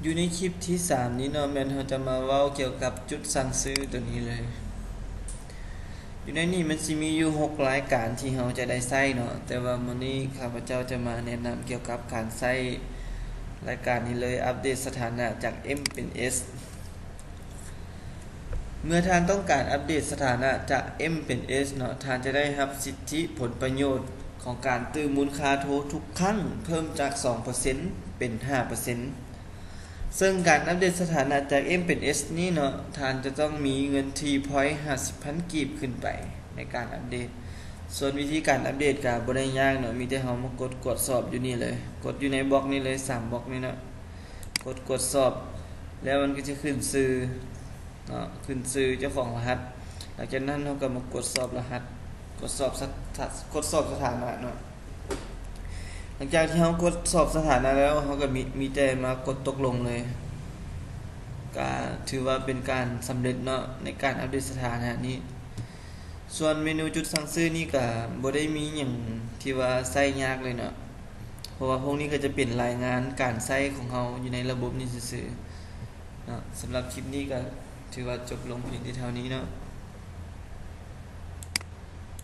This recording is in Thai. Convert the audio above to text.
อยู่ในคลิปที่3นี้เนาะแม่นเราจะมาเว้าเกี่ยวกับจุดสั่งซื้อตัวนี้เลยอยู่ในนี้มันสิมีอยู่6รายการที่เราจะได้ใช้เนาะแต่ว่ามื้อนี้ข้าพเจ้าจะมาแนะนำเกี่ยวกับการใช้รายการนี้เลยอัปเดตสถานะจาก M เป็น S เมื่อท่านต้องการอัปเดตสถานะจาก M เป็น S เนาะท่านจะได้รับสิทธิผลประโยชน์ของการตื้อมูลค่าโทรทุกครั้งเพิ่มจาก 2% เป็น 5%ซึ่งการอัปเดตสถานะจาก M เป็น S นี่เนาะท่านจะต้องมีเงิน T-Point 50,000 กีบขึ้นไปในการอัปเดตส่วนวิธีการอัปเดตก็บ่ได้ยากเนาะมีแต่เฮามากดสอบอยู่นี่เลยกดอยู่ในบล็อกนี้เลย3บล็อกนี้เนาะกดสอบแล้วมันก็จะขึ้นชื่อเนาะขึ้นชื่อเจ้าของรหัสหลังจากนั้นเราก็มากดสอบรหัสกดสอบสถานะเนาะหลังจากที่เรากดสอบสถานะแล้วเราก็มีแต่มากดตกลงเลยก็ถือว่าเป็นการสำเร็จเนาะในการอัปเดตสถานะนี้ส่วนเมนูจุดสั่งซื้อนี่ก็บ่ได้มีหยังที่ว่าใช้ยากเลยเนาะเพราะว่าพวกนี้ก็จะเป็นรายงานการใช้ของเราอยู่ในระบบนี้ซื่อๆเนาะสำหรับคลิปนี้ก็ถือว่าจบลงเพียงที่เท่านี้เนาะ